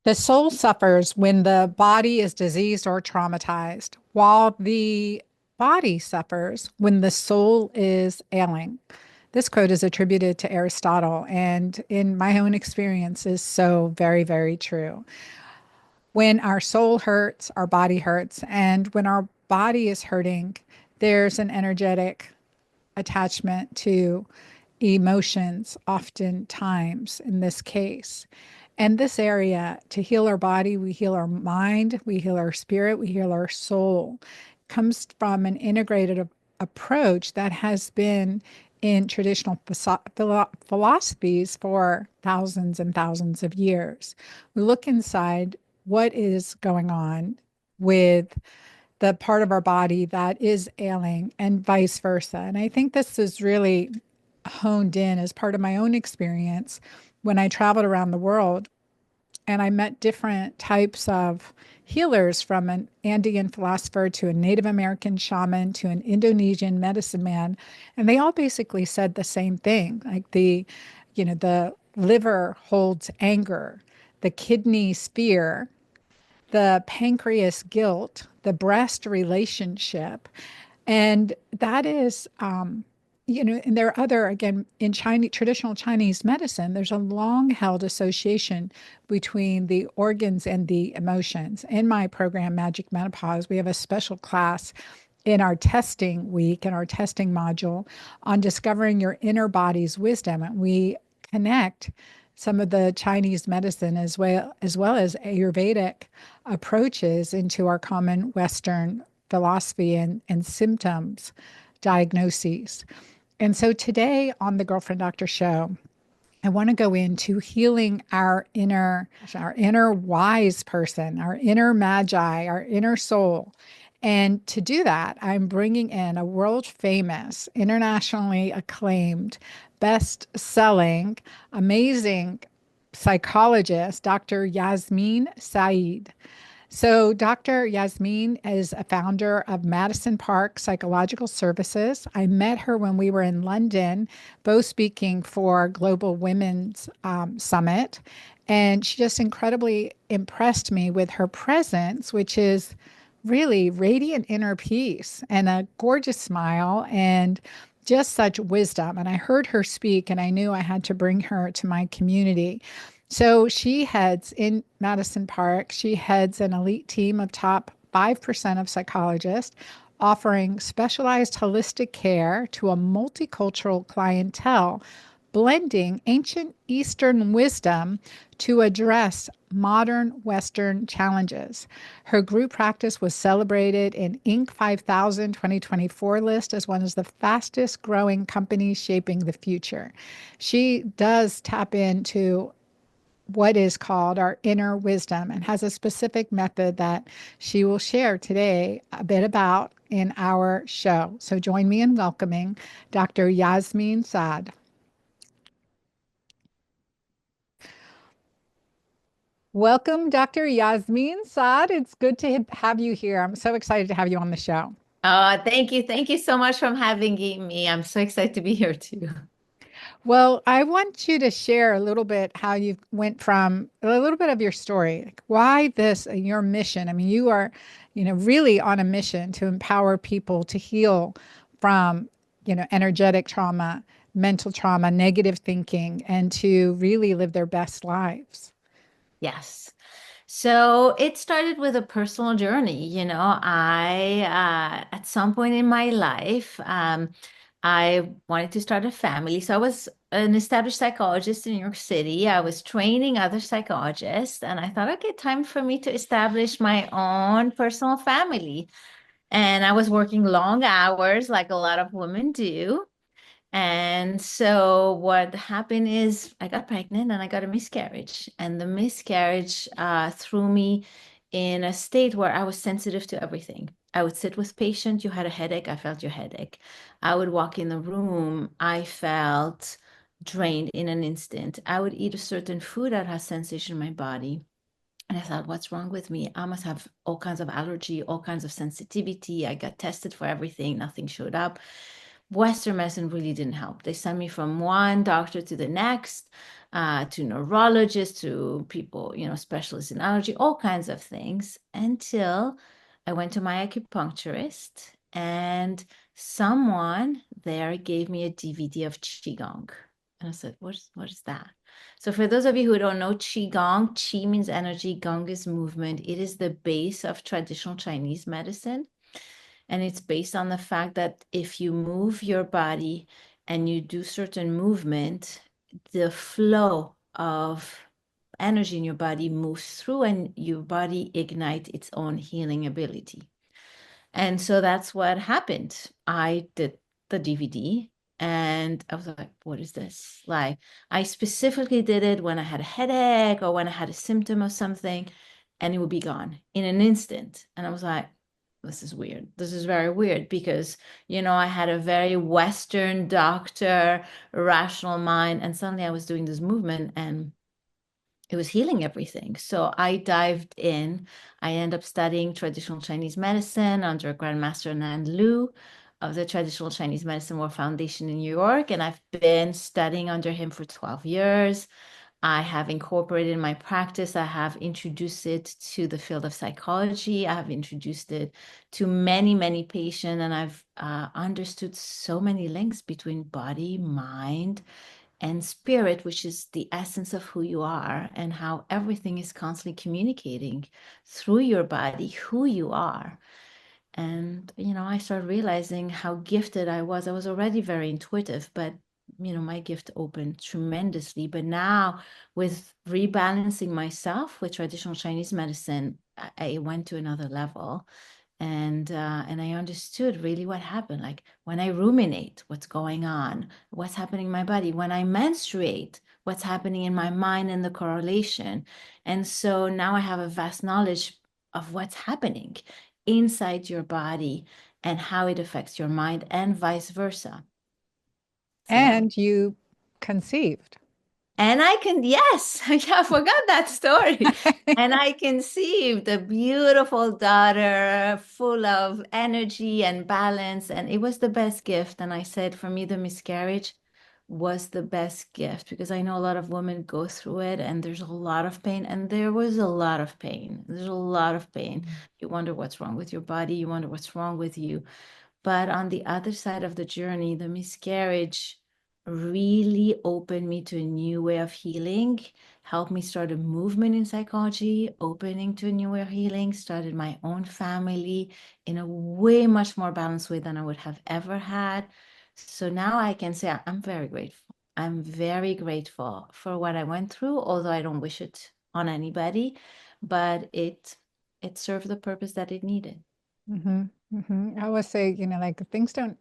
The soul suffers when the body is diseased or traumatized, while the body suffers when the soul is ailing. This quote is attributed to Aristotle, and in my own experience is so very, very true. When our soul hurts, our body hurts. And when our body is hurting, there's an energetic attachment to emotions, oftentimes in this case. And this area, to heal our body, we heal our mind, we heal our spirit, we heal our soul, comes from an integrated approach that has been in traditional philosophies for thousands and thousands of years. We look inside what is going on with the part of our body that is ailing and vice versa. And I think this is really honed in as part of my own experience when I traveled around the world and I met different types of healers, from an Andean philosopher to a Native American shaman to an Indonesian medicine man. And they all basically said the same thing, like the liver holds anger, the kidneys fear, the pancreas guilt, the breast relationship. And that is, and there are other, again, in Chinese, traditional Chinese medicine, there's a long held association between the organs and the emotions. In my program, Magic Menopause, we have a special class in our testing week and our testing module on discovering your inner body's wisdom. And we connect some of the Chinese medicine as well as Ayurvedic approaches into our common Western philosophy and symptoms diagnoses. And so today on the Girlfriend Doctor Show, I want to go into healing our inner wise person, our inner magi, our inner soul. And to do that, I'm bringing in a world famous, internationally acclaimed, best selling, amazing psychologist, Dr. Yasmine Saad. So, Dr. Yasmine is a founder of Madison Park Psychological Services. I met her when we were in London, both speaking for Global Women's Summit. And she just incredibly impressed me with her presence, which is really radiant inner peace and a gorgeous smile and just such wisdom. And I heard her speak, and I knew I had to bring her to my community. So she heads in Madison Park, she heads an elite team of top 5% of psychologists offering specialized holistic care to a multicultural clientele, blending ancient Eastern wisdom to address modern Western challenges. Her group practice was celebrated in Inc. 5000 2024 list as one of the fastest growing companies shaping the future. She does tap into what is called our inner wisdom and has a specific method that she will share today a bit about in our show. So join me in welcoming Dr. Yasmine Saad. Welcome, Dr. Yasmine Saad. It's good to have you here. I'm so excited to have you on the show. Thank you. Thank you so much for having me. I'm so excited to be here too. Well, I want you to share a little bit how you went from a little bit of your story, like why this, your mission. I mean, you are, really on a mission to empower people to heal from, energetic trauma, mental trauma, negative thinking, and to really live their best lives. Yes. So it started with a personal journey. At some point in my life, I wanted to start a family. So I was an established psychologist in New York City. I was training other psychologists, and I thought, okay, time for me to establish my own personal family. And I was working long hours, like a lot of women do. And so what happened is I got pregnant and I got a miscarriage. And the miscarriage threw me in a state where I was sensitive to everything. I would sit with patient, you had a headache, I felt your headache. I would walk in the room, I felt drained in an instant. I would eat a certain food that has sensation in my body. And I thought, what's wrong with me? I must have all kinds of allergy, all kinds of sensitivity. I got tested for everything, nothing showed up. Western medicine really didn't help. They sent me from one doctor to the next, to neurologists, to people, specialists in allergy, all kinds of things, until I went to my acupuncturist, and someone there gave me a DVD of Qigong. And I said, what is that? So for those of you who don't know Qigong, Qi means energy, Gong is movement. It is the base of traditional Chinese medicine. And it's based on the fact that if you move your body and you do certain movement, the flow of energy in your body moves through and your body ignites its own healing ability. And so that's what happened. I did the DVD and I was like, what is this? Like, I specifically did it when I had a headache or when I had a symptom of something, and it would be gone in an instant. And I was like, this is weird. This is very weird because, I had a very Western doctor, rational mind, and suddenly I was doing this movement and it was healing everything. So I dived in. I ended up studying traditional Chinese medicine under Grandmaster Nan Lu of the Traditional Chinese Medicine World Foundation in New York. And I've been studying under him for 12 years. I have incorporated in my practice. I have introduced it to the field of psychology. I have introduced it to many, many patients, and I've understood so many links between body, mind, and spirit, which is the essence of who you are, and how everything is constantly communicating through your body who you are. And, I started realizing how gifted I was. I was already very intuitive, but, my gift opened tremendously. But now, with rebalancing myself with traditional Chinese medicine, I went to another level. And I understood really what happened. Like when I ruminate, what's going on, what's happening in my body. When I menstruate, what's happening in my mind and the correlation. And so now I have a vast knowledge of what's happening inside your body and how it affects your mind and vice versa. So that was, And you conceived. and I can, yes, I forgot that story. And I conceived a beautiful daughter full of energy and balance. And it was the best gift. And I said, for me, the miscarriage was the best gift because I know a lot of women go through it and there's a lot of pain. And there was a lot of pain. There's a lot of pain. You wonder what's wrong with your body. You wonder what's wrong with you. But on the other side of the journey, the miscarriage really opened me to a new way of healing, helped me start a movement in psychology, opening to a new way of healing, started my own family in a way much more balanced way than I would have ever had. So now I can say I'm very grateful. I'm very grateful for what I went through, although I don't wish it on anybody, but it served the purpose that it needed. I always say, like things don't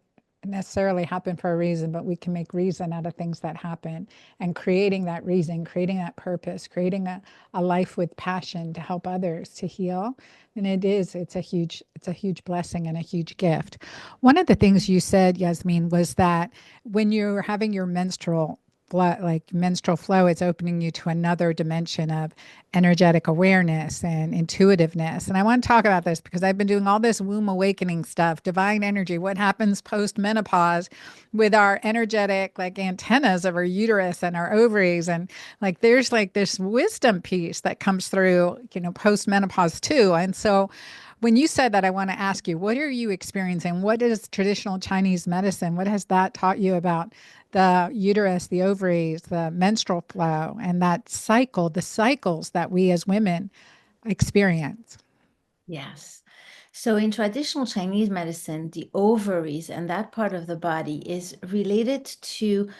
necessarily happen for a reason, but we can make reason out of things that happen. And creating that reason, creating that purpose, creating a life with passion to help others to heal. And it's a huge blessing and a huge gift. One of the things you said, Yasmin, was that when you're having your menstrual flow, it's opening you to another dimension of energetic awareness and intuitiveness. And I want to talk about this because I've been doing all this womb awakening stuff, divine energy, what happens post menopause with our energetic like antennas of our uterus and our ovaries. And like there's like this wisdom piece that comes through, post menopause too. And so when you said that, I want to ask you, what are you experiencing? What is traditional Chinese medicine? What has that taught you about the uterus, the ovaries, the menstrual flow, and that cycle, the cycles that we as women experience? Yes. So in traditional Chinese medicine, the ovaries and that part of the body is related to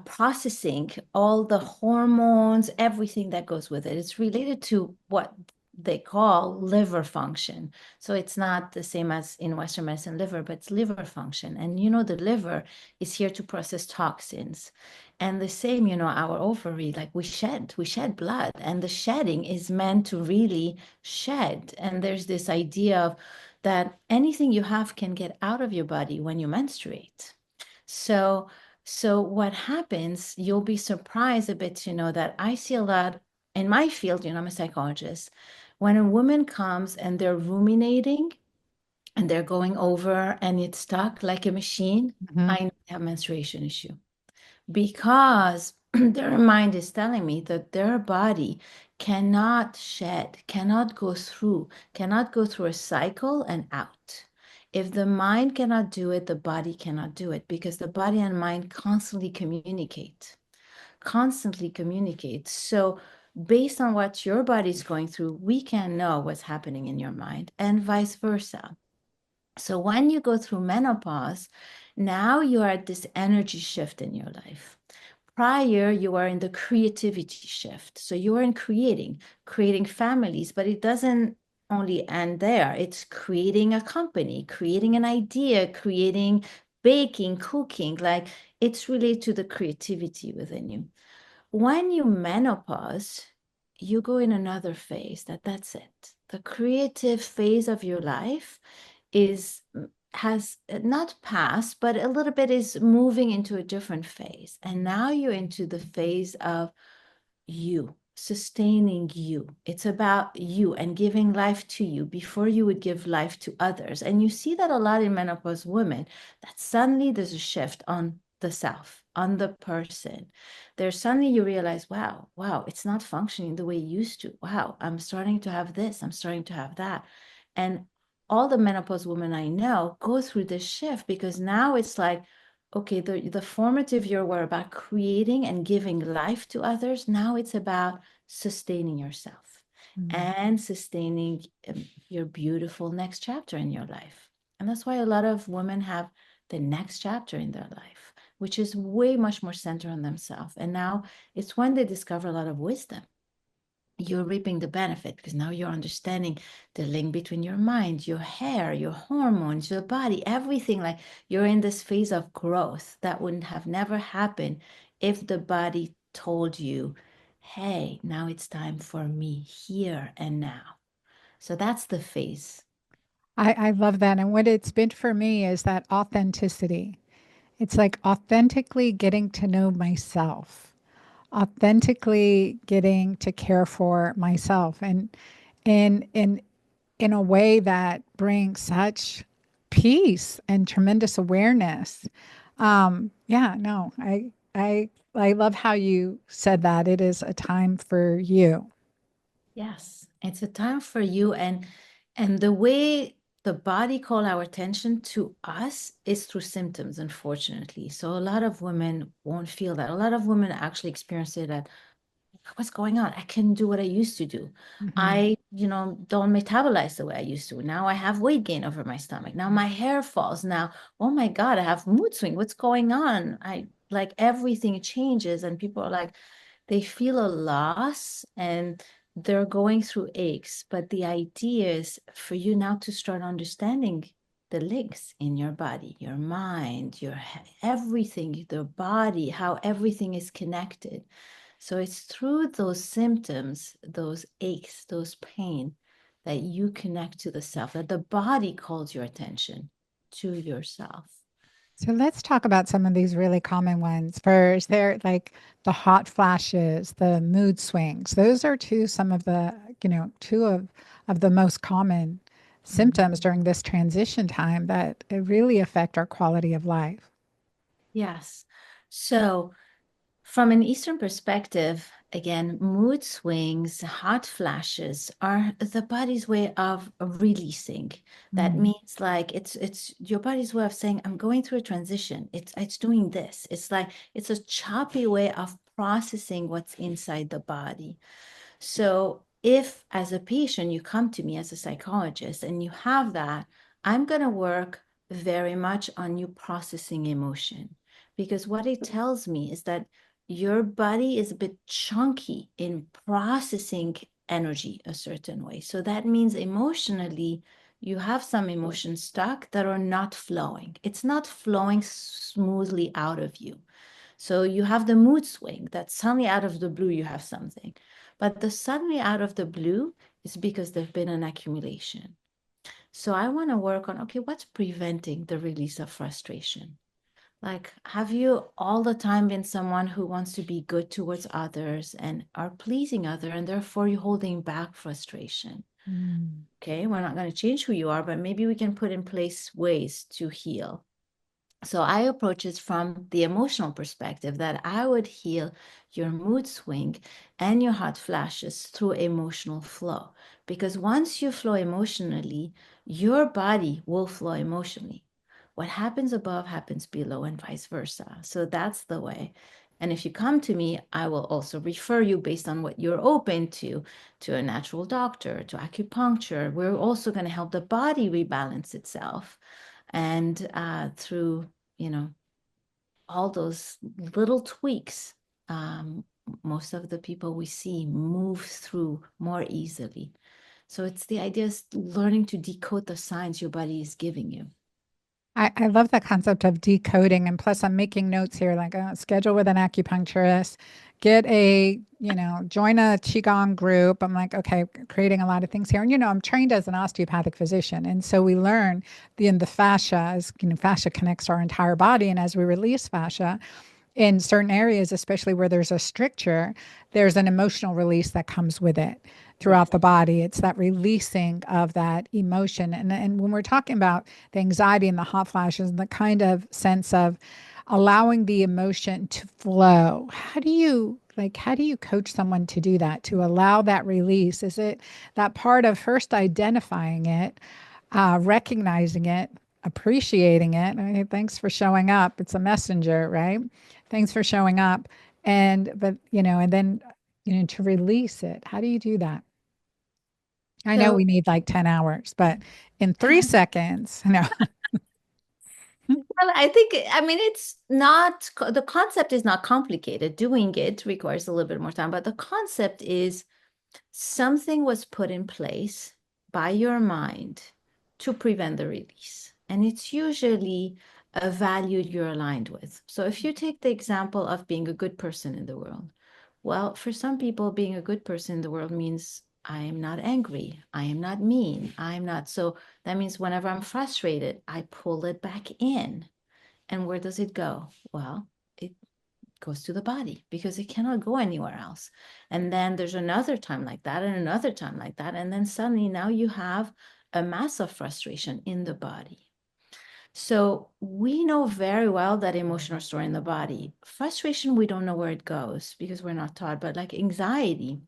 processing all the hormones, everything that goes with it. It's related to what they call liver function. So it's not the same as in Western medicine liver, but it's liver function. And the liver is here to process toxins. And the same, our ovary, like we shed blood, and the shedding is meant to really shed. And there's this idea of that anything you have can get out of your body when you menstruate. So, so what happens, you'll be surprised a bit to know that I see a lot in my field, I'm a psychologist. When a woman comes and they're ruminating, and they're going over and it's stuck like a machine, Mhm. I know they have menstruation issue because their mind is telling me that their body cannot shed, cannot go through a cycle and out. If the mind cannot do it, the body cannot do it because the body and mind constantly communicate. So, based on what your body is going through, we can know what's happening in your mind and vice versa. So, when you go through menopause, now you are at this energy shift in your life. Prior, you are in the creativity shift. So, you are in creating families, but it doesn't only end there. It's creating a company, creating an idea, creating baking, cooking. Like it's related to the creativity within you. When you menopause, you go in another phase. That's it. The creative phase of your life is has not passed, but a little bit is moving into a different phase. And now you're into the phase of you, sustaining you. It's about you and giving life to you before you would give life to others. And you see that a lot in menopause women, that suddenly there's a shift on the self, on the person. There's suddenly you realize, wow, it's not functioning the way it used to. Wow, I'm starting to have this, I'm starting to have that. And all the menopause women I know go through this shift because now it's like, okay, the formative year were about creating and giving life to others. Now it's about sustaining yourself Mhm. and sustaining your beautiful next chapter in your life. And that's why a lot of women have the next chapter in their life, which is way much more centered on themselves. And now it's when they discover a lot of wisdom. You're reaping the benefit because now you're understanding the link between your mind, your hair, your hormones, your body, everything. Like you're in this phase of growth that wouldn't have never happened if the body told you, hey, now it's time for me here and now. So that's the phase. I love that. And what it's been for me is that authenticity. It's like authentically getting to know myself, authentically getting to care for myself, and in a way that brings such peace and tremendous awareness. Yeah, no, I love how you said that. It is a time for you. Yes, it's a time for you and the way the body call our attention to us is through symptoms, unfortunately. So a lot of women won't feel that. A lot of women actually experience it at what's going on? I can't do what I used to do. Mhm. I don't metabolize the way I used to. Now I have weight gain over my stomach. Now my hair falls. Now, oh my God, I have mood swing. What's going on? I like everything changes and people are like, they feel a loss and they're going through aches. But the idea is for you now to start understanding the links in your body, your mind, everything, the body, how everything is connected. So it's through those symptoms, those aches, those pain, that you connect to the self, that the body calls your attention to yourself. So let's talk about some of these really common ones. First, they're like the hot flashes, the mood swings. Those are some of the, two of the most common symptoms Mhm. during this transition time that really affect our quality of life. Yes. So from an Eastern perspective, again, mood swings, hot flashes are the body's way of releasing. That Mm. means like it's your body's way of saying, I'm going through a transition. It's doing this. It's like it's a choppy way of processing what's inside the body. So if as a patient you come to me as a psychologist and you have that, I'm going to work very much on you processing emotion because what it tells me is that your body is a bit chunky in processing energy a certain way. So that means emotionally, you have some emotions stuck that are not flowing. It's not flowing smoothly out of you. So you have the mood swing that suddenly out of the blue you have something. But the suddenly out of the blue is because there's been an accumulation. So I want to work on, okay, what's preventing the release of frustration? Like, have you all the time been someone who wants to be good towards others and are pleasing other, and therefore you're holding back frustration? Mm. Okay, we're not going to change who you are, but maybe we can put in place ways to heal. So I approach it from the emotional perspective that I would heal your mood swing and your hot flashes through emotional flow. Because once you flow emotionally, your body will flow emotionally. What happens above happens below, and vice versa. So that's the way. And if you come to me, I will also refer you based on what you're open to a natural doctor, to acupuncture. We're also going to help the body rebalance itself and through all those little tweaks, um, most of the people we see move through more easily. So it's the idea is learning to decode the signs your body is giving you. I love that concept of decoding. And plus, I'm making notes here like schedule with an acupuncturist, get join a Qigong group. I'm like, okay, creating a lot of things here. And, I'm trained as an osteopathic physician. And so we learn the fascia, fascia connects our entire body. And as we release fascia, in certain areas, especially where there's a stricture, there's an emotional release that comes with it Yeah. throughout the body. It's that releasing of that emotion. And when we're talking about the anxiety and the hot flashes and the kind of sense of allowing the emotion to flow, how do you coach someone to do that, to allow that release? Is it that part of first identifying it, recognizing it, appreciating it? Hey, thanks for showing up. It's a messenger, right? Thanks for showing up. And then, to release it. How do you do that? I know So we need like 10 hours, but in 3 seconds, well, I mean, it's not, the concept is not complicated. Doing it requires a little bit more time, but the concept is something was put in place by your mind to prevent the release. And it's usually a value you're aligned with. So if you take the example of being a good person in the world, well, for some people, being a good person in the world means I am not angry, I am not mean, I'm not. So that means whenever I'm frustrated, I pull it back in. And where does it go? Well, it goes to the body because it cannot go anywhere else. And then there's another time like that, and another time like that. And then suddenly now you have a mass of frustration in the body. So we know very well that emotions are stored in the body. Frustration, we don't know where it goes because we're not taught, but like anxiety,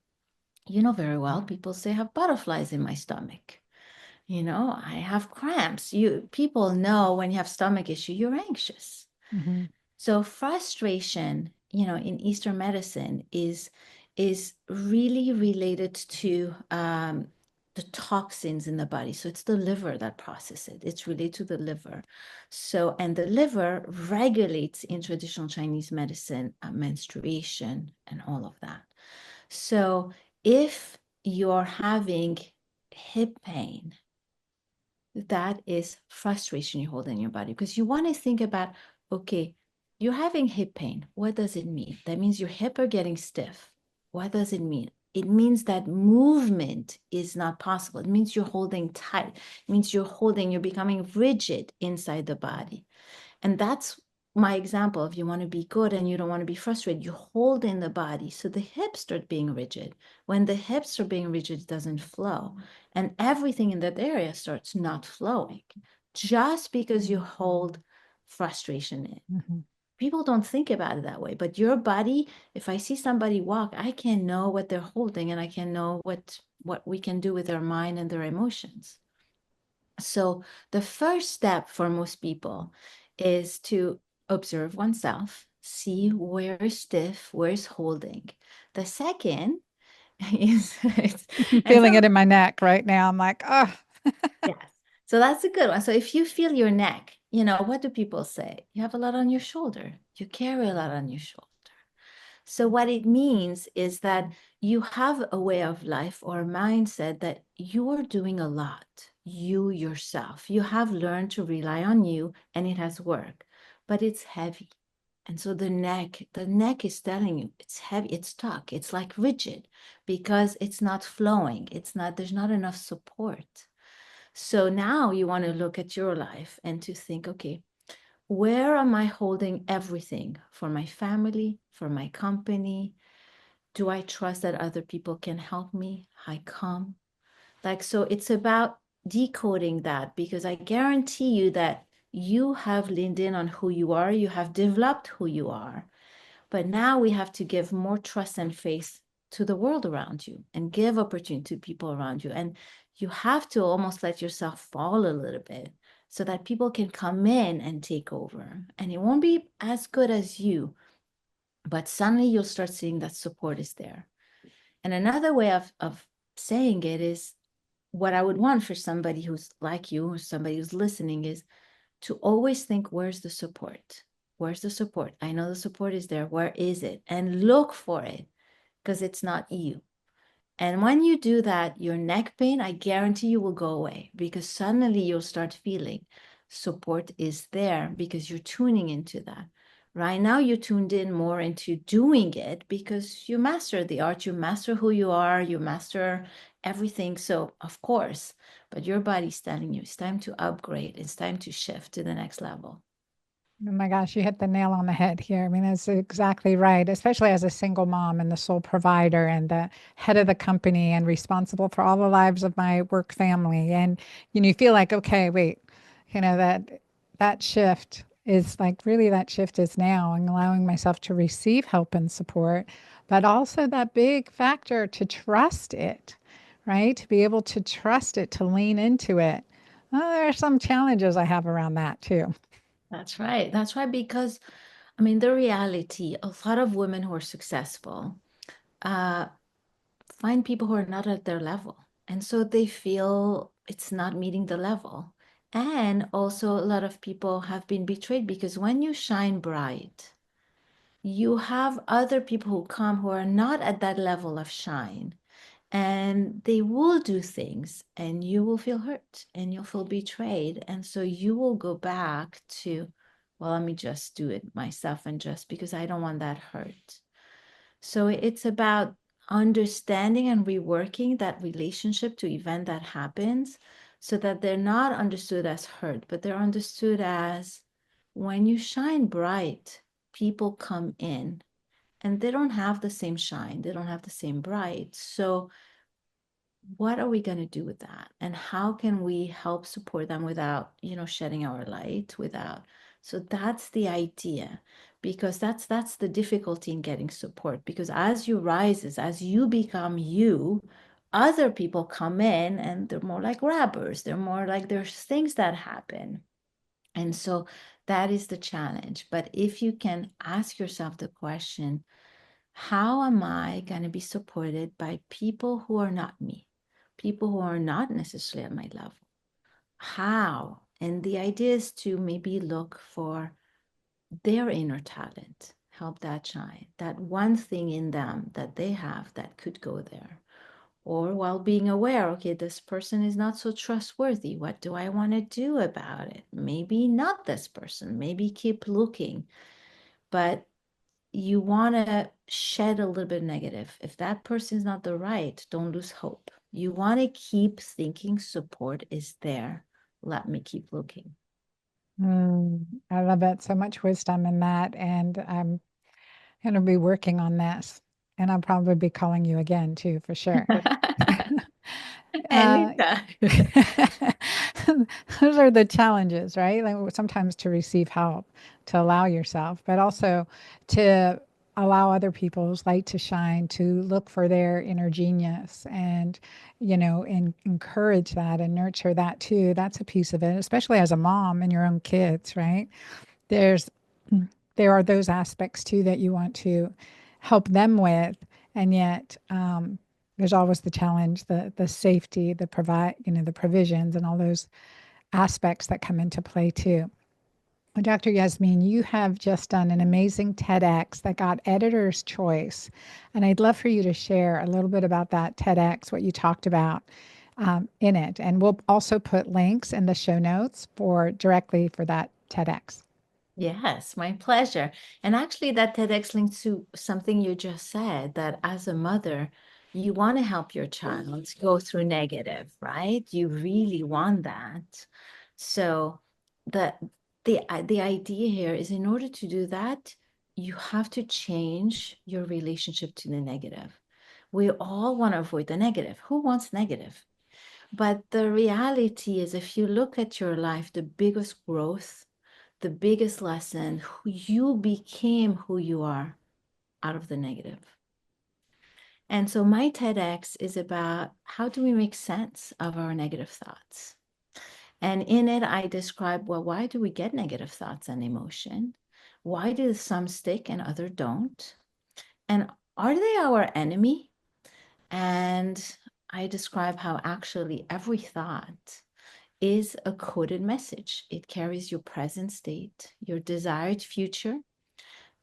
you know very well, people say I have butterflies in my stomach. I have cramps. People know when you have stomach issue, you're anxious. Mhm. So frustration, in Eastern medicine is really related to the toxins in the body. So it's the liver that processes it. It's related to the liver. So, and the liver regulates in traditional Chinese medicine menstruation and all of that. So if you're having hip pain, that is frustration you hold in your body because you want to think about, okay, you're having hip pain. What does it mean? That means your hip are getting stiff. What does it mean? It means that movement is not possible. It means you're holding tight. It means you're becoming rigid inside the body. And that's my example. If you want to be good and you don't want to be frustrated, you hold in the body. So the hips start being rigid. When the hips are being rigid, it doesn't flow. And everything in that area starts not flowing just because you hold frustration in. Mhm. People don't think about it that way, but your body, if I see somebody walk, I can know what they're holding and I can know what we can do with their mind and their emotions. So the first step for most people is to observe oneself, see where is stiff, where is holding. The second is, I'm and feeling some, it in my neck right now. I'm like, oh, yes. So that's a good one. So if you feel your neck, what do people say? You have a lot on your shoulder. You carry a lot on your shoulder. So what it means is that you have a way of life or a mindset that you are doing a lot, you yourself. You have learned to rely on you and it has worked, but it's heavy. And so the neck is telling you it's heavy, it's stuck, it's like rigid because it's not flowing. There's not enough support. So now you want to look at your life and to think, okay, where am I holding everything for my family, for my company? Do I trust that other people can help me? I come. Like, so it's about decoding that because I guarantee you that you have leaned in on who you are, you have developed who you are. But now we have to give more trust and faith to the world around you and give opportunity to people around you. And you have to almost let yourself fall a little bit so that people can come in and take over. And it won't be as good as you, but suddenly you'll start seeing that support is there. And another way of saying it is what I would want for somebody who's like you or somebody who's listening is to always think, where's the support? Where's the support? I know the support is there. Where is it? And look for it because it's not you. And when you do that, your neck pain, I guarantee you will go away because suddenly you'll start feeling support is there because you're tuning into that. Right now, you tuned in more into doing it because you master the art, you master who you are, you master everything. So, of course, but your body's telling you it's time to upgrade, it's time to shift to the next level. Oh my gosh, you hit the nail on the head here. I mean, that's exactly right, especially as a single mom and the sole provider and the head of the company and responsible for all the lives of my work family. And you feel like, okay, wait, that shift is like really that shift is now and allowing myself to receive help and support, but also that big factor to trust it, right? To be able to trust it, to lean into it. Well, there are some challenges I have around that too. That's right. That's right. Because, I mean, the reality, a lot of women who are successful uh, find people who are not at their level. And so they feel it's not meeting the level. And also, a lot of people have been betrayed because when you shine bright, you have other people who come who are not at that level of shine. And they will do things, and you will feel hurt and you'll feel betrayed. And so you will go back to, well, let me just do it myself and just because I don't want that hurt. So it's about understanding and reworking that relationship to event that happens so that they're not understood as hurt, but they're understood as when you shine bright, people come in and they don't have the same shine, they don't have the same bright. So what are we going to do with that? And how can we help support them without, shedding our light, without. So that's the idea, because that's the difficulty in getting support. Because as you rises, as you become you, other people come in and they're more like grabbers. They're more like there's things that happen. And so that is the challenge. But if you can ask yourself the question, how am I going to be supported by people who are not me, people who are not necessarily at my level? How? And the idea is to maybe look for their inner talent, help that shine, that one thing in them that they have that could go there. Or while being aware, okay, this person is not so trustworthy. What do I want to do about it? Maybe not this person, maybe keep looking. But you want to shed a little bit negative. If that person is not the right, don't lose hope. You want to keep thinking support is there. Let me keep looking. I love it. So much wisdom in that. And I'm going to be working on this. And I'll probably be calling you again, too, for sure. Uh, Anytime. those are the challenges, right? Like sometimes to receive help, to allow yourself, but also to allow other people's light to shine, to look for their inner genius and, encourage that and nurture that too. That's a piece of it, especially as a mom and your own kids, right? There's there are those aspects too that you want to help them with, and yet there's always the challenge, the safety, the provisions, and all those aspects that come into play too. Well, Dr. Yasmine, you have just done an amazing TEDx that got editor's choice, and I'd love for you to share a little bit about that TEDx, what you talked about in it, and we'll also put links in the show notes for directly for that TEDx. Yes, my pleasure. And actually, that TEDx links to something you just said that as a mother, you want to help your child go through negative, right? You really want that. So the the idea here is in order to do that, you have to change your relationship to the negative. We all want to avoid the negative. Who wants negative? But the reality is, if you look at your life, the biggest growth, the biggest lesson, you became who you are out of the negative. And so my TEDx is about how do we make sense of our negative thoughts? And in it, I describe, well, why do we get negative thoughts and emotion? Why do some stick and other don't? And are they our enemy? And I describe how actually every thought is a coded message. It carries your present state, your desired future,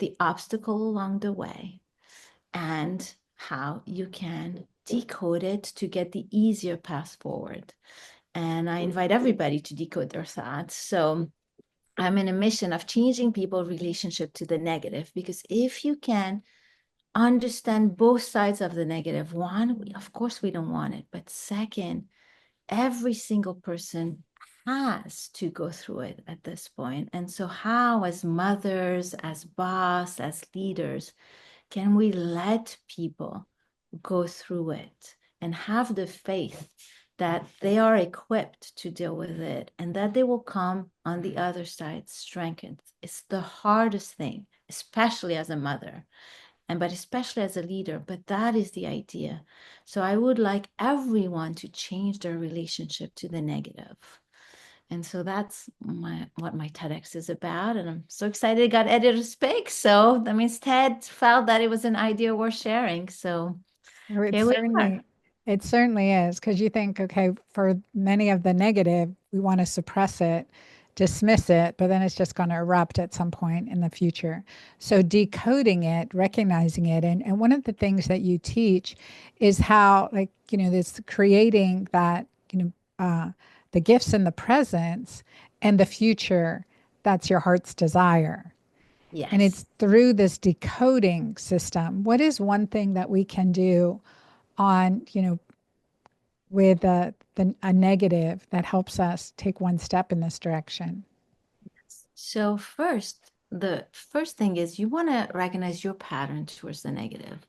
the obstacle along the way, and how you can decode it to get the easier path forward. And I invite everybody to decode their thoughts. So I'm in a mission of changing people's relationship to the negative, because if you can understand both sides of the negative, one, of course, we don't want it. But second, every single person has to go through it at this point. And so, how, as mothers, as boss, as leaders, can we let people go through it and have the faith that they are equipped to deal with it and that they will come on the other side strengthened? It's the hardest thing, especially as a mother, and but especially as a leader. But that is the idea. So I would like everyone to change their relationship to the negative. And so that's what my TEDx is about. And I'm so excited it got edited to speak. So that means Ted felt that it was an idea worth sharing. So Oh, here we are. it certainly is, because you think, okay, for many of the negative, we want to suppress it, dismiss it, but then it's just going to erupt at some point in the future. So decoding it, recognizing it, and one of the things that you teach is how, like, this creating that, the gifts and the presents and the future, that's your heart's desire. And Yes. it's through this decoding system. What is one thing that we can do on, with a negative that helps us take one step in this direction? So first, the first thing is you want to recognize your pattern towards the negative.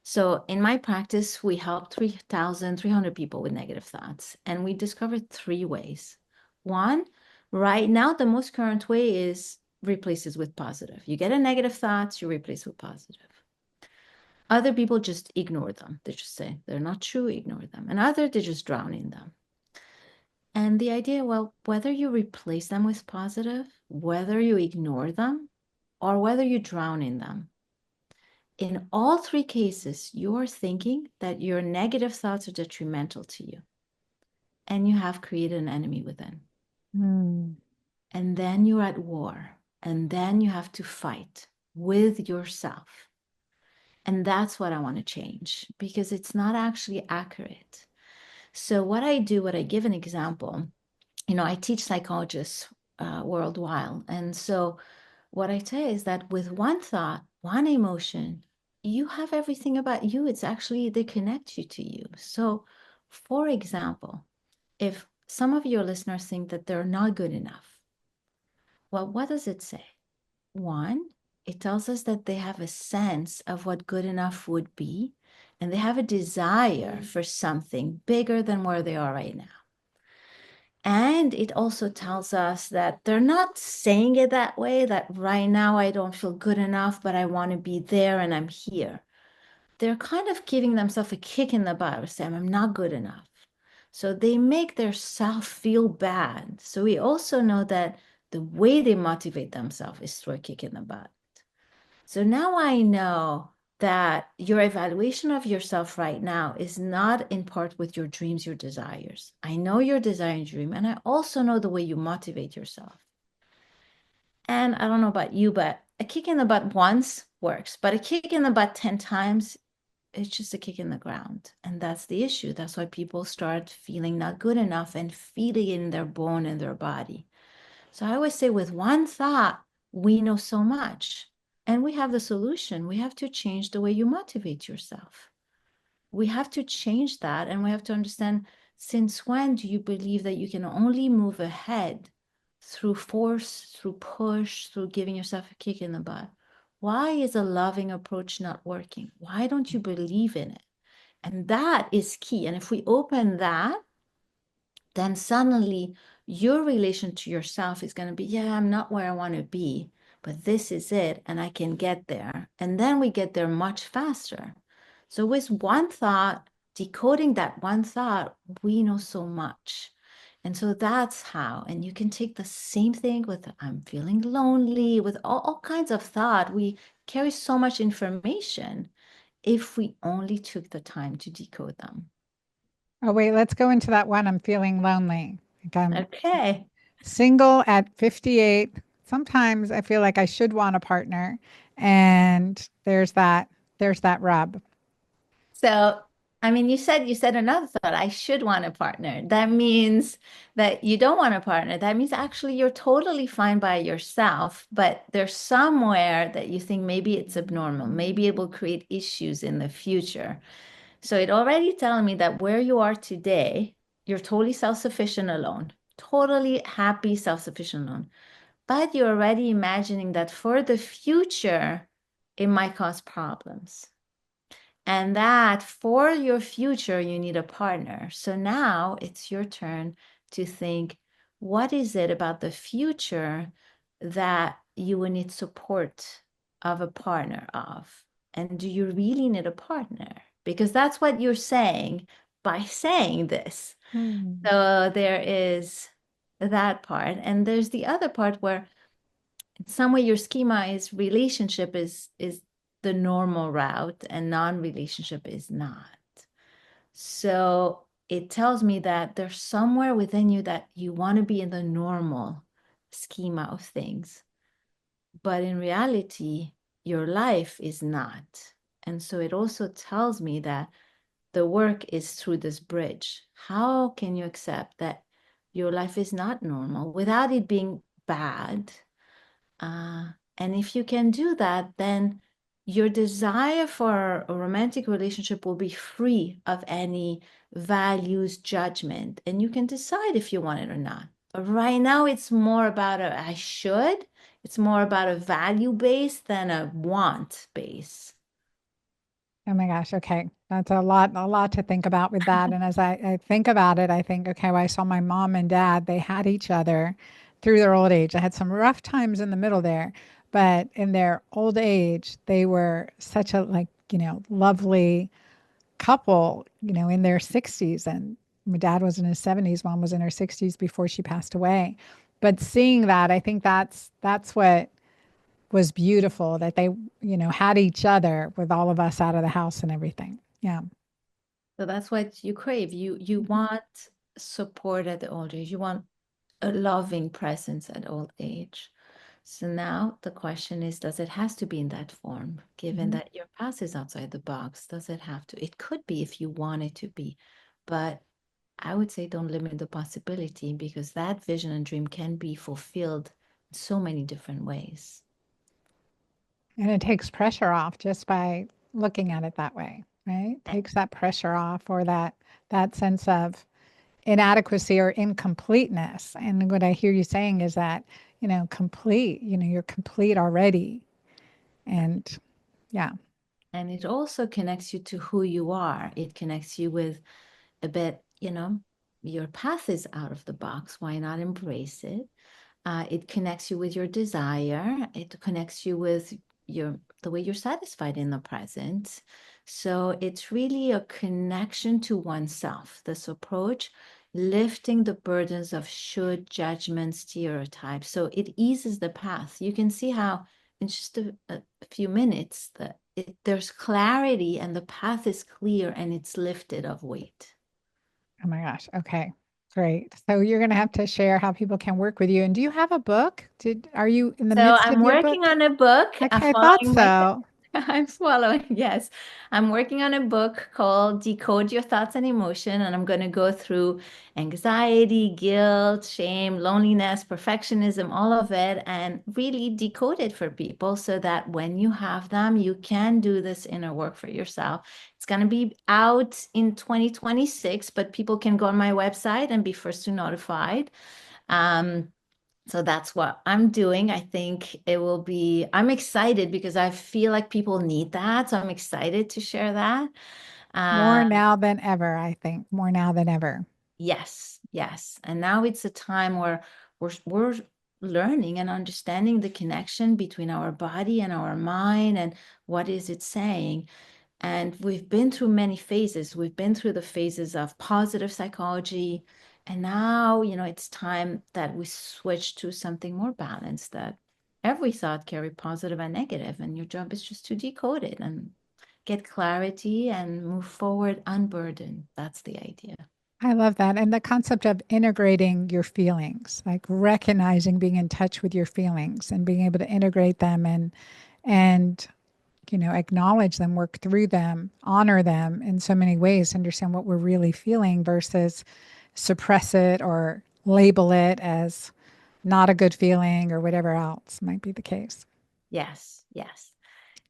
So in my practice, we helped 3,300 people with negative thoughts, and we discovered three ways. One, right now, the most current way is replaces with positive. You get a negative thoughts, you replace with positive. Other people just ignore them. They just say they're not true, ignore them. And other, they just drown in them. And the idea, well, whether you replace them with positive, whether you ignore them, or whether you drown in them, in all three cases, you're thinking that your negative thoughts are detrimental to you, and you have created an enemy within. Hmm. And then you're at war, and then you have to fight with yourself. And that's what I want to change, because it's not actually accurate. So, what I give an example, I teach psychologists worldwide. And so, what I say is that with one thought, one emotion, you have everything about you. It's actually, they connect you to you. So, for example, if some of your listeners think that they're not good enough, well, what does it say? One, it tells us that they have a sense of what good enough would be, and they have a desire for something bigger than where they are right now. And it also tells us that they're not saying it that way, that right now I don't feel good enough, but I want to be there and I'm here. They're kind of giving themselves a kick in the butt or saying, I'm not good enough. So they make their self feel bad. So we also know that the way they motivate themselves is through a kick in the butt. So now I know that your evaluation of yourself right now is not in part with your dreams, your desires. I know your desire and dream, and I also know the way you motivate yourself. And I don't know about you, but a kick in the butt once works, but a kick in the butt 10 times, it's just a kick in the ground. And that's the issue. That's why people start feeling not good enough and feeling it in their bone and their body. So I always say with one thought, we know so much. And we have the solution. We have to change the way you motivate yourself. We have to change that. And we have to understand, since when do you believe that you can only move ahead through force, through push, through giving yourself a kick in the butt? Why is a loving approach not working? Why don't you believe in it? And that is key. And if we open that, then suddenly your relation to yourself is going to be, yeah, I'm not where I want to be, but this is it, and I can get there. And then we get there much faster. So, with one thought, decoding that one thought, we know so much. And so that's how. And you can take the same thing with I'm feeling lonely, with all kinds of thought. We carry so much information if we only took the time to decode them. Oh, wait, let's go into that one. I'm feeling lonely. Like I'm Okay. single at 58. Sometimes I feel like I should want a partner. And there's that rub. So, I mean, you said another thought. I should want a partner. That means that you don't want a partner. That means actually you're totally fine by yourself, but there's somewhere that you think maybe it's abnormal. Maybe it will create issues in the future. So it already telling me that where you are today, you're totally self-sufficient alone, totally happy, self-sufficient alone. But you're already imagining that for the future, it might cause problems. And that for your future, you need a partner. So now it's your turn to think, what is it about the future that you will need support of a partner of? And do you really need a partner? Because that's what you're saying by saying this. Hmm. So there is that part. And there's the other part where in some way your schema is relationship is the normal route and non-relationship is not. So it tells me that there's somewhere within you that you want to be in the normal schema of things, but in reality your life is not. And so it also tells me that the work is through this bridge. How can you accept that your life is not normal without it being bad? And if you can do that, then your desire for a romantic relationship will be free of any values, judgment, and you can decide if you want it or not. But right now, it's more about a I should. It's more about a value base than a want base. Oh my gosh. Okay. That's a lot to think about with that. And as I think about it, I think, okay, well, I saw my mom and dad, they had each other through their old age. I had some rough times in the middle there, but in their old age, they were such a lovely couple, in their 60s. And my dad was in his 70s, mom was in her 60s before she passed away. But seeing that, I think that's what was beautiful that they, had each other with all of us out of the house and everything. Yeah. So that's what you crave. You want support at the old age. You want a loving presence at old age. So now the question is, does it has to be in that form? Given Mhm. that your path is outside the box, does it have to? It could be if you want it to be, but I would say don't limit the possibility because that vision and dream can be fulfilled in so many different ways. And it takes pressure off just by looking at it that way, right? Takes that pressure off or that sense of inadequacy or incompleteness. And what I hear you saying is that, complete, you're complete already. And yeah. And it also connects you to who you are. It connects you with a bit, your path is out of the box. Why not embrace it? It connects you with your desire. It connects you with the way you're satisfied in the present. So it's really a connection to oneself. This approach, lifting the burdens of should, judgment, stereotypes. So it eases the path. You can see how in just a few minutes that there's clarity and the path is clear and it's lifted of weight. Oh my gosh. Okay. Great. So you're going to have to share how people can work with you. And do you have a book? Are you in the So midst I'm of your working book? on a book, Okay, I thought following my so. I'm swallowing. Yes. I'm working on a book called Decode Your Thoughts and Emotion, and I'm going to go through anxiety, guilt, shame, loneliness, perfectionism, all of it, and really decode it for people so that when you have them, you can do this inner work for yourself. It's going to be out in 2026, but people can go on my website and be first to notified. Um, so that's what I'm doing. I think it will be, I'm excited because I feel like people need that. So I'm excited to share that. Uh, More now than ever, I think. More now than ever. Yes, yes. And now it's a time where we're learning and understanding the connection between our body and our mind and what is it saying. And we've been through many phases. We've been through the phases of positive psychology. And now, it's time that we switch to something more balanced, that every thought carry positive and negative, and your job is just to decode it and get clarity and move forward unburdened. That's the idea. I love that. And the concept of integrating your feelings, like recognizing being in touch with your feelings and being able to integrate them and acknowledge them, work through them, honor them in so many ways, understand what we're really feeling versus suppress it or label it as not a good feeling or whatever else might be the case. Yes, yes.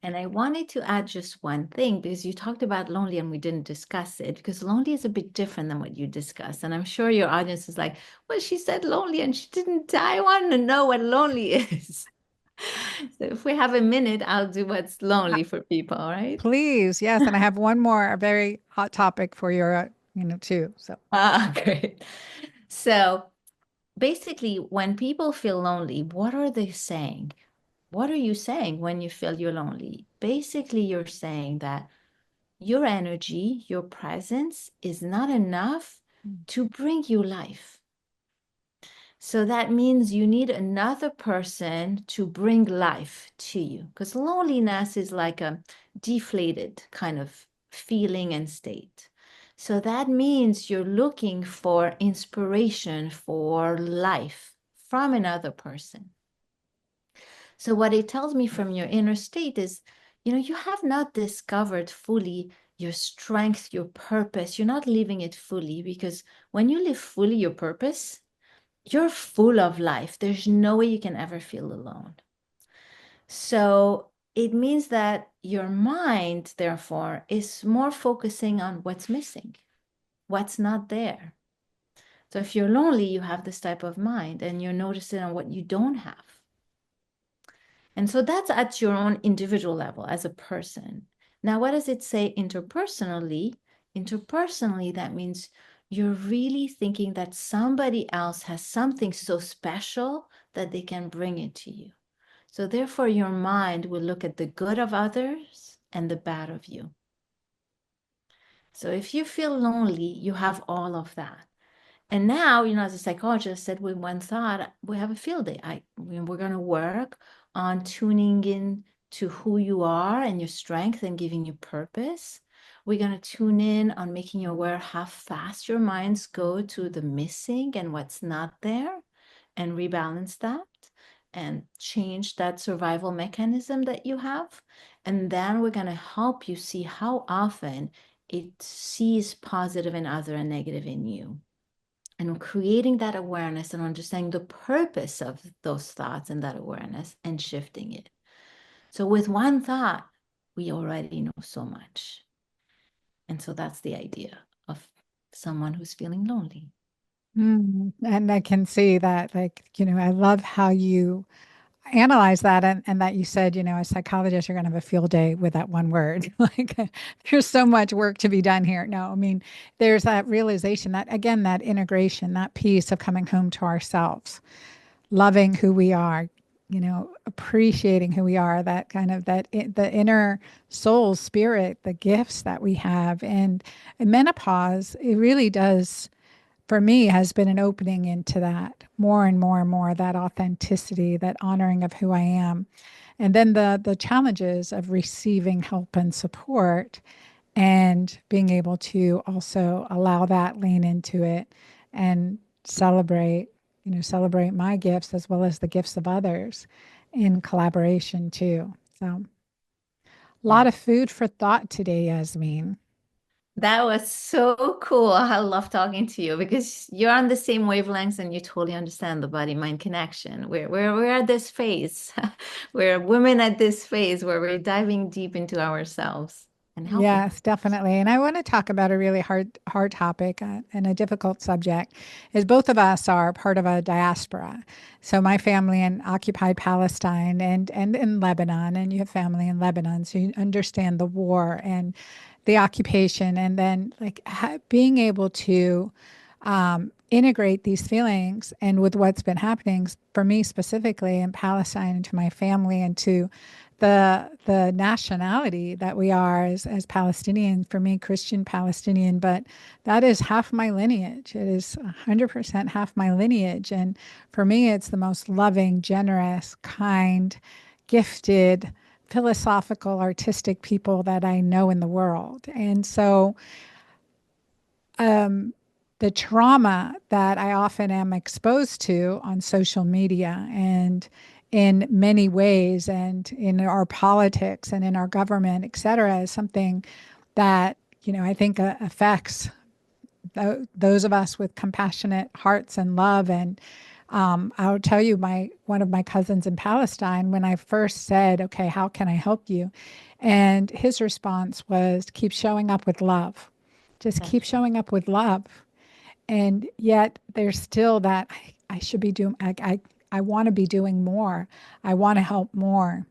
And I wanted to add just one thing because you talked about lonely and we didn't discuss it because lonely is a bit different than what you discussed. And I'm sure your audience is like, well, she said lonely and she didn't. I want to know what lonely is. So if we have a minute, I'll do what's Uh, lonely for people, right? Please, yes. And I have one more, a very hot topic for your, too. So, Ah, great. So basically, when people feel lonely, what are they saying? What are you saying when you feel you're lonely? Basically, you're saying that your energy, your presence is not enough to bring you life. So that means you need another person to bring life to you because loneliness is like a deflated kind of feeling and state. So that means you're looking for inspiration for life from another person. So what it tells me from your inner state is, you have not discovered fully your strength, your purpose. You're not living it fully because when you live fully your purpose, you're full of life. There's no way you can ever feel alone. So it means that your mind, therefore, is more focusing on what's missing, what's not there. So if you're lonely, you have this type of mind and you're noticing on what you don't have. And so that's at your own individual level as a person. Now, what does it say interpersonally? Interpersonally, that means you're really thinking that somebody else has something so special that they can bring it to you. So, therefore, your mind will look at the good of others and the bad of you. So, if you feel lonely, you have all of that. And now, as a psychologist said with one thought, we have a field day. We're going to work on tuning in to who you are and your strength and giving you purpose. We're going to tune in on making you aware how fast your minds go to the missing and what's not there and rebalance that and change that survival mechanism that you have. And then we're going to help you see how often it sees positive in other and negative in you and creating that awareness and understanding the purpose of those thoughts and that awareness and shifting it. So with one thought, we already know so much. And so that's the idea of someone who's feeling lonely. and I can see that, like, I love how you analyze that and that you said, as psychologists, you're going to have a field day with that one word. Like, there's so much work to be done here. No, I mean, there's that realization that, again, that integration, that piece of coming home to ourselves, loving who we are, appreciating who we are, that kind of the inner soul spirit, the gifts that we have. And menopause, it really does for me has been an opening into that more and more and more, that authenticity, that honoring of who I am. And then the challenges of receiving help and support and being able to also allow that, lean into it and celebrate, celebrate my gifts as well as the gifts of others in collaboration too. So a lot Yeah. of food for thought today, Yasmine. That was so cool. I love talking to you because you're on the same wavelengths and you totally understand the body-mind connection. We're at this phase. We're women at this phase where we're diving deep into ourselves and helping. Yes, definitely. And I want to talk about a really hard topic and a difficult subject. Is both of us are part of a diaspora. So my family in occupied Palestine and in Lebanon, and you have family in Lebanon, so you understand the war and the occupation, and then like being able to integrate these feelings and with what's been happening for me specifically in Palestine and to my family and to the nationality that we are as Palestinian, for me, Christian Palestinian, but that is half my lineage. It is 100% half my lineage. And for me, it's the most loving, generous, kind, gifted, philosophical, artistic people that I know in the world. And so, the trauma that I often am exposed to on social media and in many ways and in our politics and in our government, et cetera, is something that, I think affects those of us with compassionate hearts and love. And I'll tell you, one of my cousins in Palestine, when I first said, "Okay, how can I help you?" And his response was, "Keep showing up with love. Just keep That's right. showing up with love." And yet there's still that I should be doing, I want to be doing more. I want to help more.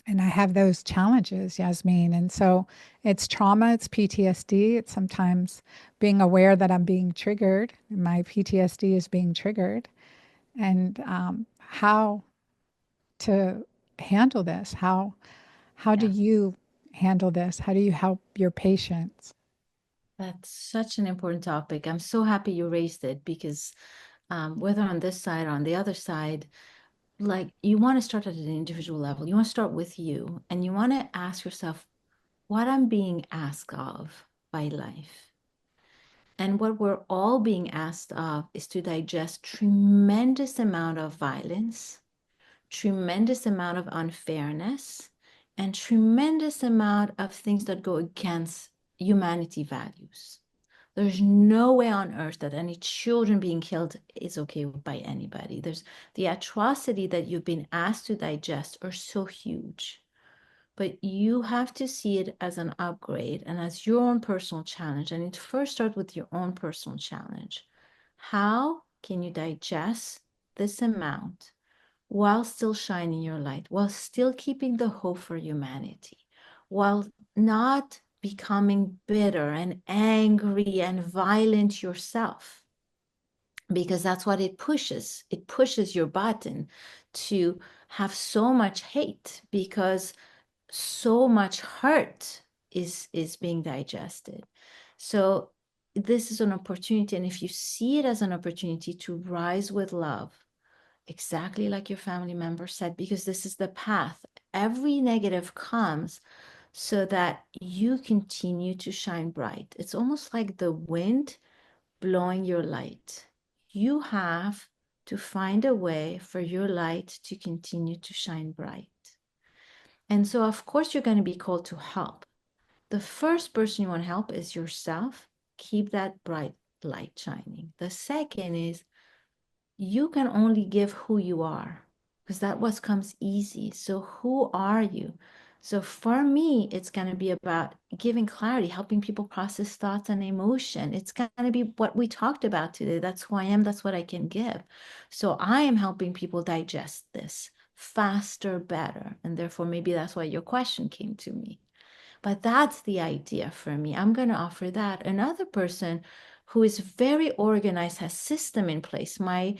And I have those challenges, Yasmine. And so it's trauma, it's PTSD. It's sometimes being aware that I'm being triggered. My PTSD is being triggered. And how to handle this? How do Yeah. you handle this? How do you help your patients? That's such an important topic. I'm so happy you raised it because whether on this side or on the other side, like you want to start at an individual level. You want to start with you and you want to ask yourself what I'm being asked of by life. And what we're all being asked of is to digest tremendous amount of violence, tremendous amount of unfairness, and tremendous amount of things that go against humanity values. There's no way on earth that any children being killed is okay by anybody. There's the atrocity that you've been asked to digest are so huge. But you have to see it as an upgrade and as your own personal challenge. And it first starts with your own personal challenge. How can you digest this amount while still shining your light, while still keeping the hope for humanity, while not becoming bitter and angry and violent yourself? Because that's what it pushes. It pushes your button to have so much hate because so much hurt is being digested. So this is an opportunity, and if you see it as an opportunity to rise with love, exactly like your family member said, because this is the path. Every negative comes so that you continue to shine bright. It's almost like the wind blowing your light. You have to find a way for your light to continue to shine bright. And so, of course, you're going to be called to help. The first person you want to help is yourself. Keep that bright light shining. The second is you can only give who you are because that what comes easy. So who are you? So for me, it's going to be about giving clarity, helping people process thoughts and emotion. It's going to be what we talked about today. That's who I am. That's what I can give. So I am helping people digest this faster, better. And therefore, maybe that's why your question came to me. But that's the idea for me. I'm going to offer that. Another person who is very organized, has system in place, might,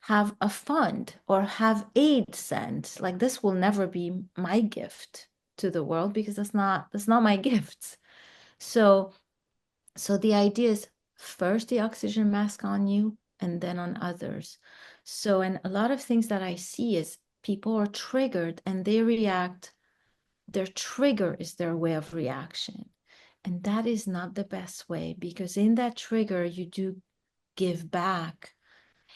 have a fund or have aid sent. Like this will never be my gift to the world because that's not my gifts. So the idea is first the oxygen mask on you and then on others. So and a lot of things that I see is people are triggered and they react, their trigger is their way of reaction. And that is not the best way because in that trigger, you do give back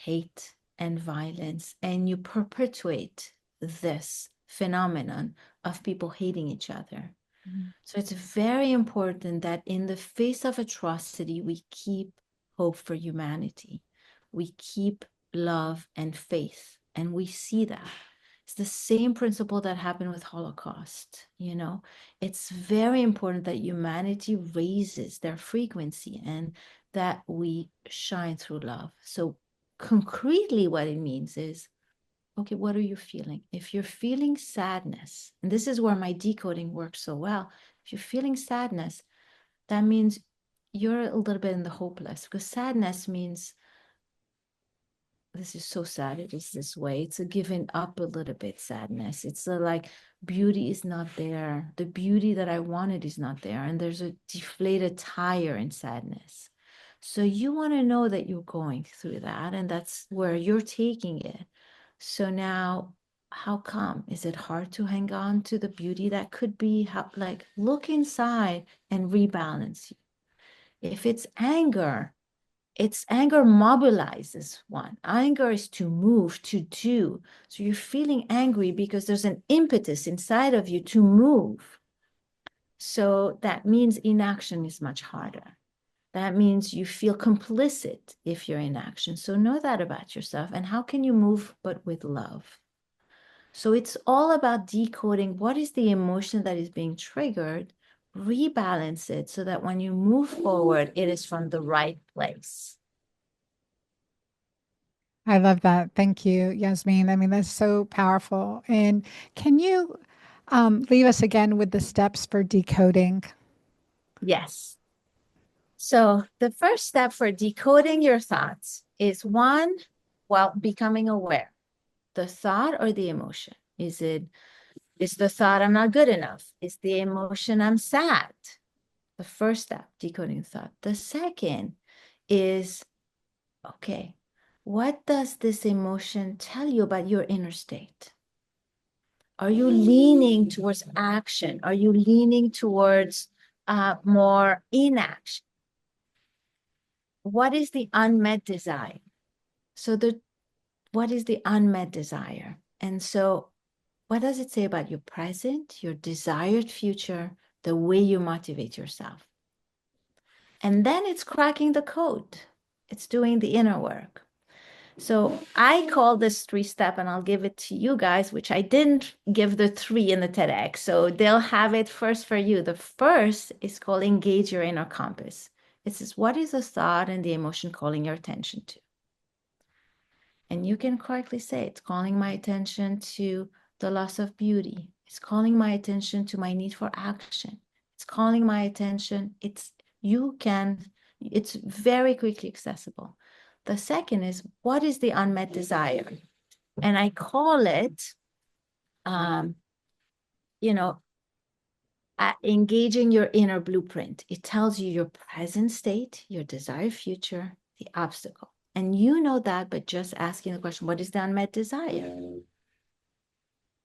hate and violence and you perpetuate this phenomenon of people hating each other. Mhm. So it's very important that in the face of atrocity, we keep hope for humanity. We keep love and faith. And we see that. It's the same principle that happened with Holocaust. It's very important that humanity raises their frequency and that we shine through love. So concretely what it means is, okay, what are you feeling? If you're feeling sadness, and this is where my decoding works so well, if you're feeling sadness, that means you're a little bit in the hopeless, because sadness means this is so sad it is this way. It's a giving up a little bit sadness. It's a, like, beauty is not there. The beauty that I wanted is not there. And there's a deflated tire in sadness. So you want to know that you're going through that, and that's where you're taking it. So now, how come? Is it hard to hang on to the beauty that could be? How, like, look inside and rebalance you. If it's anger, it's anger mobilizes one. Anger is to move, to do. So you're feeling angry because there's an impetus inside of you to move. So that means inaction is much harder. That means you feel complicit if you're in action. So know that about yourself. And how can you move but with love? So it's all about decoding what is the emotion that is being triggered, rebalance it so that when you move forward, it is from the right place. I love that. Thank you, Yasmine. I mean, that's so powerful. And can you leave us again with the steps for decoding? Yes. So the first step for decoding your thoughts is one, well, becoming aware. The thought or the emotion? Is the thought I'm not good enough? Is the emotion I'm sad? The first step, decoding thought. The second is, okay, what does this emotion tell you about your inner state? Are you leaning towards action? Are you leaning towards more inaction? What is the unmet desire? So what is the unmet desire? And so what does it say about your present, your desired future, the way you motivate yourself? And then it's cracking the code. It's doing the inner work. So I call this 3-step, and I'll give it to you guys, which I didn't give the 3 in the TEDx. So they'll have it first for you. The first is called engage your inner compass. It says, what is the thought and the emotion calling your attention to? And you can correctly say, it's calling my attention to the loss of beauty. It's calling my attention to my need for action. It's calling my attention. It's very quickly accessible. The second is, what is the unmet desire? And I call it, um, you know, engaging your inner blueprint. It tells you your present state, your desired future, the obstacle. And you know that, but just asking the question, what is the unmet desire?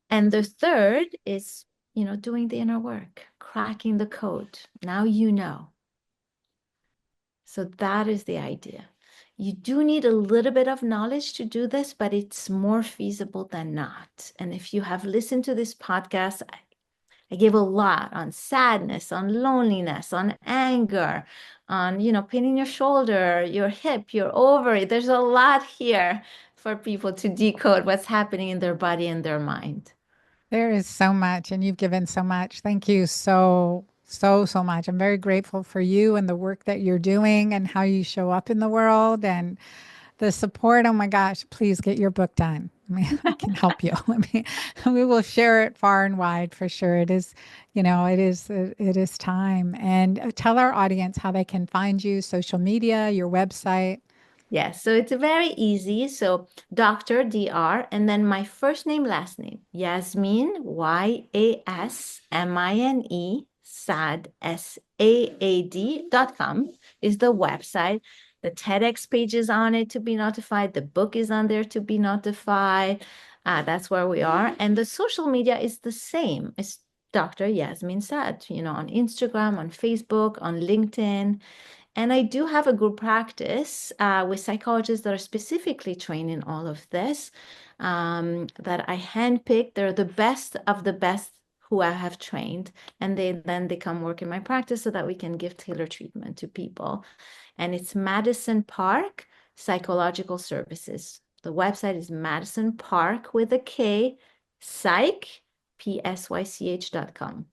And the third is, doing the inner work, cracking the code. Now you know. So that is the idea. You do need a little bit of knowledge to do this, but it's more feasible than not. And if you have listened to this podcast, I gave a lot on sadness, on loneliness, on anger, on, pain in your shoulder, your hip, your ovary. There's a lot here for people to decode what's happening in their body and their mind. There is so much, and you've given so much. Thank you so, so, so much. I'm very grateful for you and the work that you're doing and how you show up in the world and the support. Oh my gosh, please get your book done. I mean, I can help you. We will share it far and wide for sure. It is, it is time. And tell our audience how they can find you, social media, your website. Yes, so it's very easy. So Dr. Dr. and then my first name, last name, Yasmine, Yasmine, Saad, Saad.com is the website. The TEDx page is on it to be notified. The book is on there to be notified. That's where we are. And the social media is the same. It's Dr. Yasmine Saad, on Instagram, on Facebook, on LinkedIn. And I do have a group practice with psychologists that are specifically trained in all of this, that I handpicked. They're the best of the best who I have trained. And then they come work in my practice so that we can give tailored treatment to people. And it's Madison Park Psychological Services. The website is Madison Park with a K, psych, psych.com.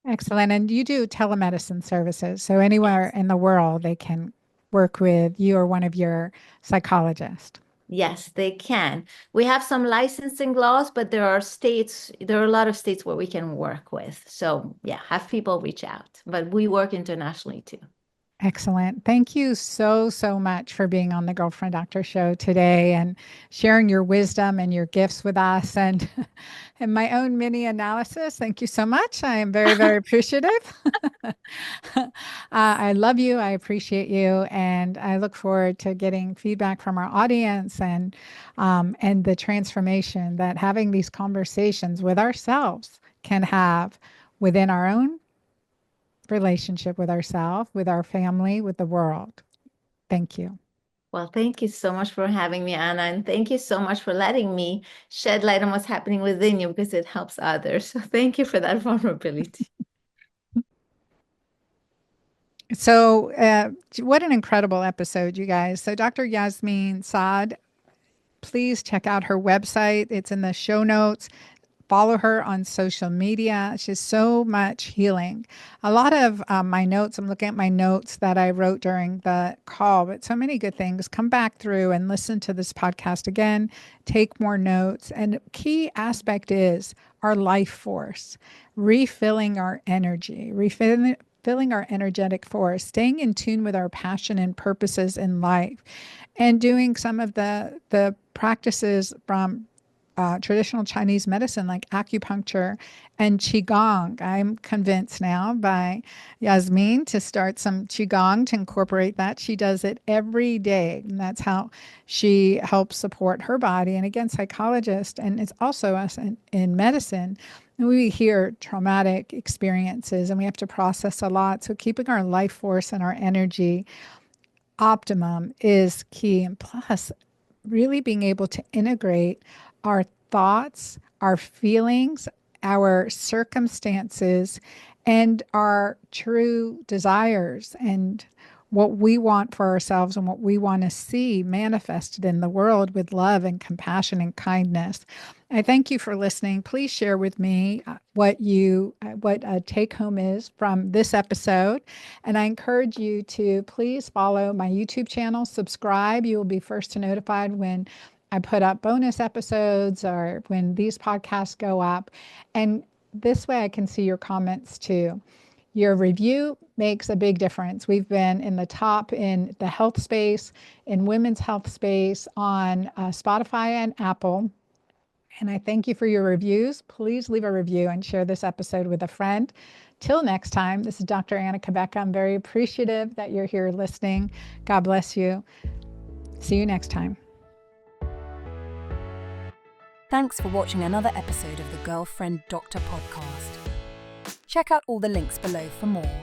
Excellent. And you do telemedicine services. So anywhere in the world, they can work with you or one of your psychologists. Yes, they can. We have some licensing laws, but there are a lot of states where we can work with. So yeah, have people reach out, but we work internationally too. Excellent. Thank you so, so much for being on the Girlfriend Doctor Show today and sharing your wisdom and your gifts with us and and my own mini analysis. Thank you so much. I am very, very appreciative. I love you. I appreciate you, and I look forward to getting feedback from our audience and the transformation that having these conversations with ourselves can have within our own relationship with ourselves, with our family, with the world. Thank you. Well, thank you so much for having me, Anna, and thank you so much for letting me shed light on what's happening within you because it helps others. So thank you for that vulnerability. So, what an incredible episode, you guys. So, Dr. Yasmine Saad, please check out her website. It's in the show notes. Follow her on social media. She's so much healing. A lot of my notes, I'm looking at my notes that I wrote during the call, but so many good things. Come back through and listen to this podcast again. Take more notes. And key aspect is our life force, refilling our energy, refilling our energetic force, staying in tune with our passion and purposes in life, and doing some of the practices from traditional Chinese medicine like acupuncture and Qigong. I'm convinced now by Yasmine to start some Qigong to incorporate that. She does it every day, and that's how she helps support her body. And again, psychologist, and it's also us in medicine. We hear traumatic experiences and we have to process a lot. So keeping our life force and our energy optimum is key. And plus, really being able to integrate our thoughts, our feelings, our circumstances, and our true desires and what we want for ourselves and what we want to see manifested in the world with love and compassion and kindness. I thank you for listening. Please share with me what a take home is from this episode. And I encourage you to please follow my YouTube channel, subscribe. You will be first to notified when I put up bonus episodes or when these podcasts go up. And this way I can see your comments too. Your review makes a big difference. We've been in the top in the health space, in women's health space on Spotify and Apple. And I thank you for your reviews. Please leave a review and share this episode with a friend. Till next time, this is Dr. Anna Cabeca. I'm very appreciative that you're here listening. God bless you. See you next time. Thanks for watching another episode of the Girlfriend Doctor podcast. Check out all the links below for more.